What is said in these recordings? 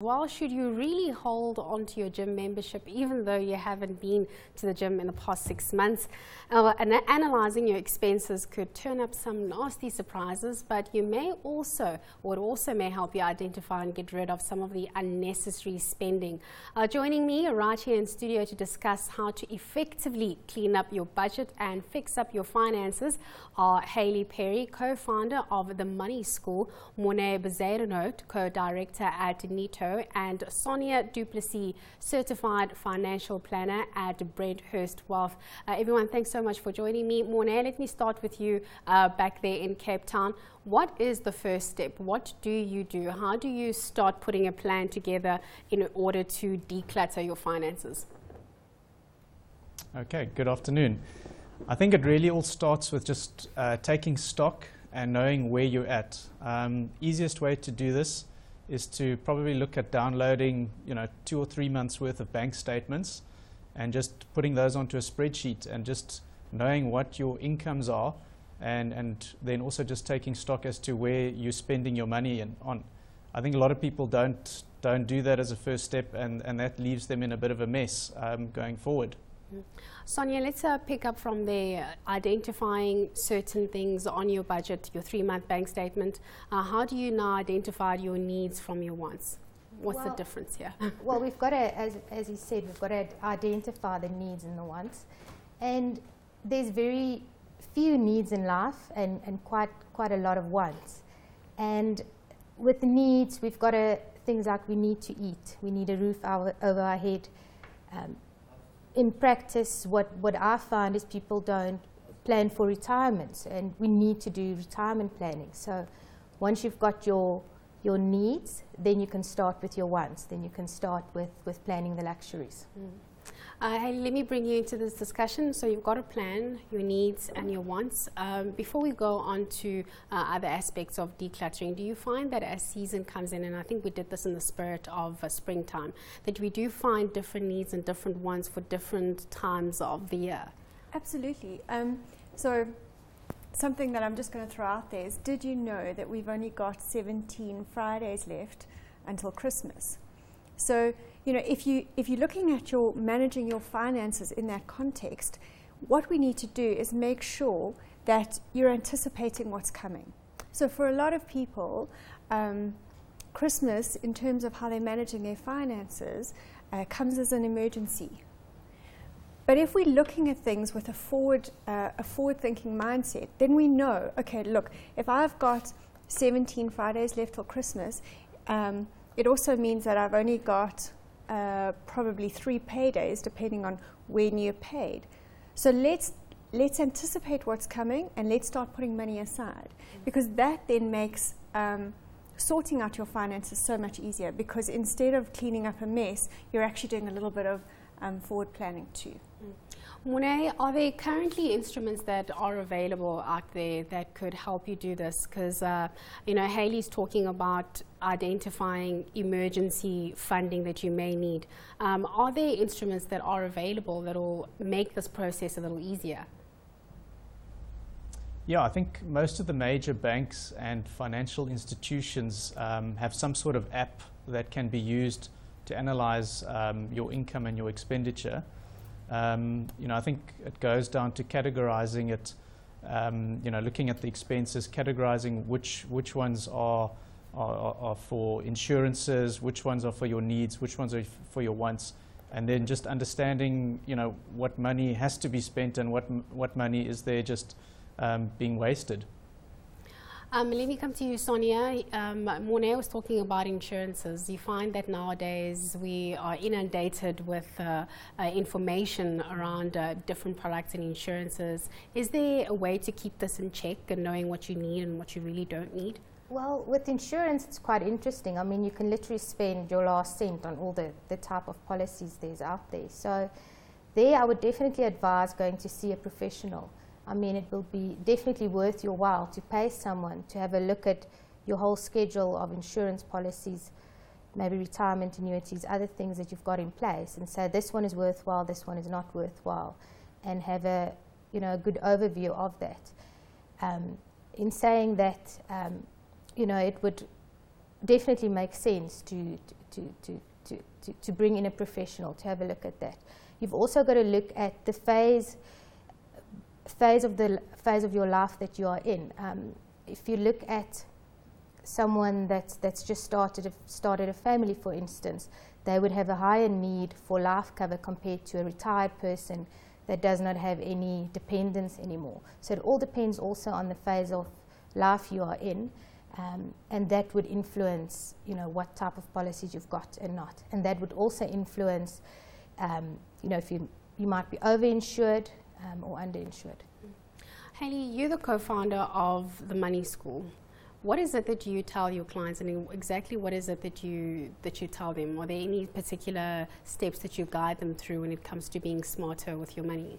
Well, should you really hold on to your gym membership even though you haven't been to the gym in the past 6 months? And analyzing your expenses could turn up some nasty surprises, but you may also, or it also may help you identify and get rid of some of the unnecessary spending. Joining me right here in studio to discuss how to effectively clean up your budget and fix up your finances are Hayley Perry, co-founder of The Money School, Morne Bezuidenhout, co-director at Neto, and Sonia du Plessis, certified financial planner at Brenthurst Wealth. Everyone, thanks so much for joining me. Morne, let me start with you back there in Cape Town. What is the first step? What do you do? How do you start putting a plan together in order to declutter your finances? Okay, good afternoon. I think it really all starts with just taking stock and knowing where you're at. Easiest way to do this is to probably look at downloading 2 or 3 months worth of bank statements and just putting those onto a spreadsheet and just knowing what your incomes are, and then also just taking stock as to where you're spending your money on. I think a lot of people don't do that as a first step, and that leaves them in a bit of a mess going forward. Sonia, let's pick up from there, identifying certain things on your budget, your 3-month bank statement. How do you now identify your needs from your wants? What's the difference here? Well, we've got to, as you said, we've got to identify the needs and the wants. And there's very few needs in life and quite a lot of wants. And with the needs, we've got things like we need to eat, we need a roof over our head. In practice, what I find is people don't plan for retirement, and we need to do retirement planning. So once you've got your needs, then you can start with your wants, then you can start with planning the luxuries. Hey, let me bring you into this discussion. So you've got a plan, your needs and your wants. Before we go on to other aspects of decluttering, do you find that as season comes in, and I think we did this in the spirit of springtime, that we do find different needs and different wants for different times of the year? Absolutely. So something that I'm just going to throw out there is, did you know that we've only got 17 Fridays left until Christmas? So, if you're looking at managing your finances in that context, what we need to do is make sure that you're anticipating what's coming. So for a lot of people, Christmas, in terms of how they're managing their finances, comes as an emergency. But if we're looking at things with a forward-thinking mindset, then we know, okay, look, if I've got 17 Fridays left till Christmas, it also means that I've only got probably 3 paydays, depending on when you're paid. So let's anticipate what's coming, and let's start putting money aside, because that then makes sorting out your finances so much easier, because instead of cleaning up a mess, you're actually doing a little bit of forward planning too. Morne, are there currently instruments that are available out there that could help you do this? Because, Hayley's talking about identifying emergency funding that you may need. Are there instruments that are available that will make this process a little easier? Yeah, I think most of the major banks and financial institutions have some sort of app that can be used to analyze your income and your expenditure. I think it goes down to categorizing it, looking at the expenses, categorizing which ones are for insurances, which ones are for your needs, which ones are for your wants, and then just understanding, what money has to be spent and what money is there just being wasted. Let me come to you, Sonia. Morne was talking about insurances. You find that nowadays we are inundated with information around different products and insurances. Is there a way to keep this in check and knowing what you need and what you really don't need? Well, with insurance, it's quite interesting. I mean, you can literally spend your last cent on all the type of policies there's out there. So there, I would definitely advise going to see a professional. I mean, it will be definitely worth your while to pay someone to have a look at your whole schedule of insurance policies, maybe retirement annuities, other things that you've got in place, and say this one is worthwhile, this one is not worthwhile, and have a good overview of that. In saying that, it would definitely makes sense to bring in a professional to have a look at that. You've also got to look at the phase of your life that you are in. If you look at someone that's just started a family, for instance, they would have a higher need for life cover compared to a retired person that does not have any dependents anymore. So it all depends also on the phase of life you are in, and that would influence, what type of policies you've got and not. And that would also influence, if you might be overinsured or underinsured. Hayley, you're the co-founder of the Money School. What is it that you tell your clients, and exactly what is it that you tell them? Are there any particular steps that you guide them through when it comes to being smarter with your money?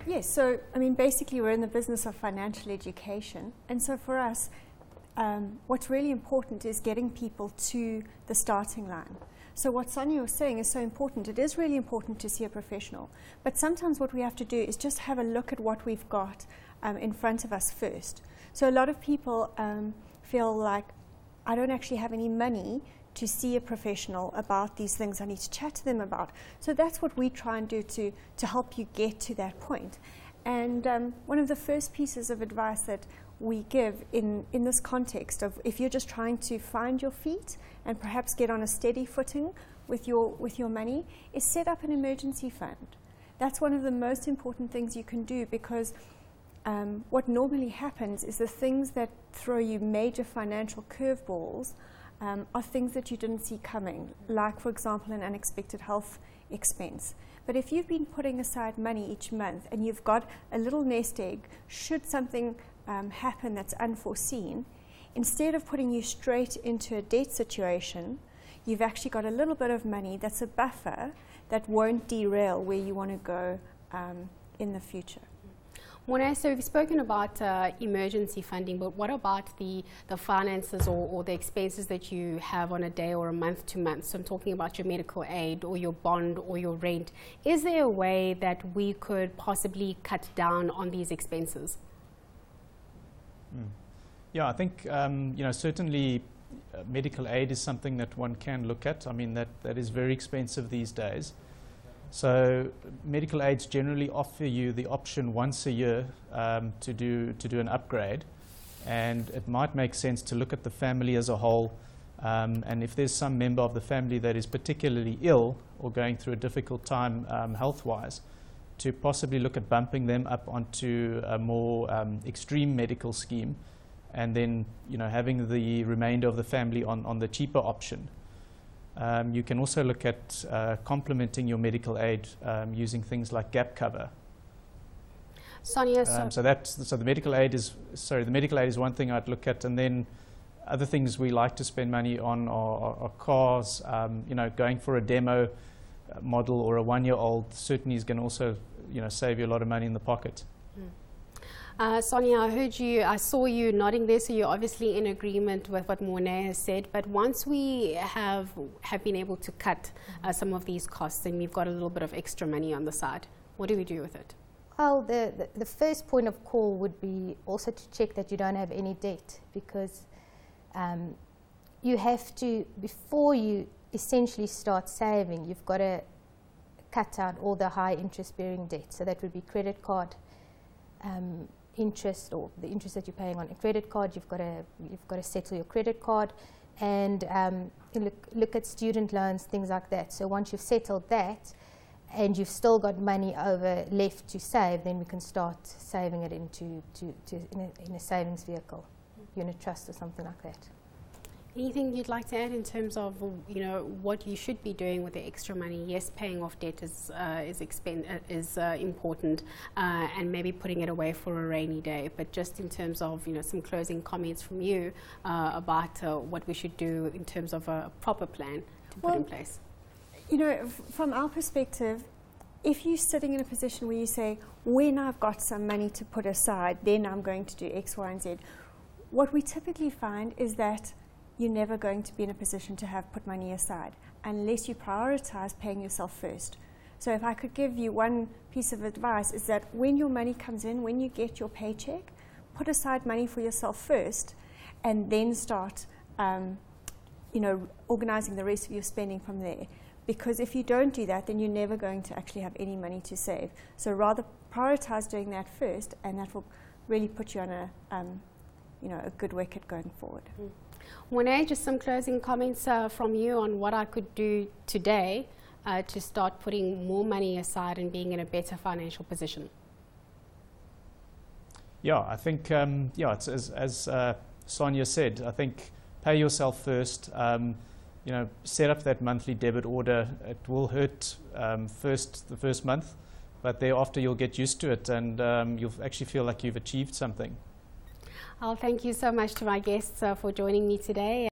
Yes, so basically we're in the business of financial education, and so for us, what's really important is getting people to the starting line. So what Sonia was saying is so important. It is really important to see a professional, but sometimes what we have to do is just have a look at what we've got in front of us first. So a lot of people feel like, I don't actually have any money to see a professional about these things I need to chat to them about. So that's what we try and do to help you get to that point. And one of the first pieces of advice that we give in this context of, if you're just trying to find your feet and perhaps get on a steady footing with your money, is set up an emergency fund. That's one of the most important things you can do, because what normally happens is the things that throw you major financial curveballs are things that you didn't see coming, like, for example, an unexpected health expense. But if you've been putting aside money each month and you've got a little nest egg, should something happen that's unforeseen, instead of putting you straight into a debt situation, you've actually got a little bit of money that's a buffer that won't derail where you want to go in the future. Morne, so we've spoken about emergency funding, but what about the finances or the expenses that you have on a day or a month to month? So I'm talking about your medical aid or your bond or your rent. Is there a way that we could possibly cut down on these expenses? Yeah, I think certainly medical aid is something that one can look at. I mean, that is very expensive these days. So medical aids generally offer you the option once a year to do an upgrade, and it might make sense to look at the family as a whole, and if there's some member of the family that is particularly ill or going through a difficult time health-wise, to possibly look at bumping them up onto a more extreme medical scheme, and then having the remainder of the family on the cheaper option. You can also look at complementing your medical aid using things like gap cover. Sonia, so the medical aid is one thing I'd look at, and then other things we like to spend money on are cars. Going for a demo model or a 1-year-old certainly is going to also save you a lot of money in the pocket. Sonia, I saw you nodding there, so you're obviously in agreement with what Morne has said, but once we have been able to cut some of these costs and we've got a little bit of extra money on the side, what do we do with it? Well, the first point of call would be also to check that you don't have any debt, because you have to, before you essentially start saving, you've got to cut out all the high interest bearing debt. So that would be credit card interest, or the interest that you're paying on a credit card. You've got to settle your credit card, and look at student loans, things like that. So once you've settled that and you've still got money over left to save, then we can start saving it in a savings vehicle, unit trust or something like that. Anything you'd like to add in terms of what you should be doing with the extra money? Yes, paying off debt is important, and maybe putting it away for a rainy day. But just in terms of some closing comments from you about what we should do in terms of a proper plan to put in place. From our perspective, if you're sitting in a position where you say, when I've got some money to put aside, then I'm going to do X, Y, and Z, what we typically find is that you're never going to be in a position to have put money aside unless you prioritize paying yourself first. So if I could give you one piece of advice, is that when your money comes in, when you get your paycheck, put aside money for yourself first, and then start you know, organizing the rest of your spending from there. Because if you don't do that, then you're never going to actually have any money to save. So rather prioritize doing that first, and that will really put you on a, you know, a good wicket going forward. Monet, just some closing comments from you on what I could do today to start putting more money aside and being in a better financial position. Yeah, I think, yeah, it's as Sonia said, I think pay yourself first. You know, set up that monthly debit order. It will hurt the first month, but thereafter you'll get used to it, and you'll actually feel like you've achieved something. I'll thank you so much to my guests for joining me today.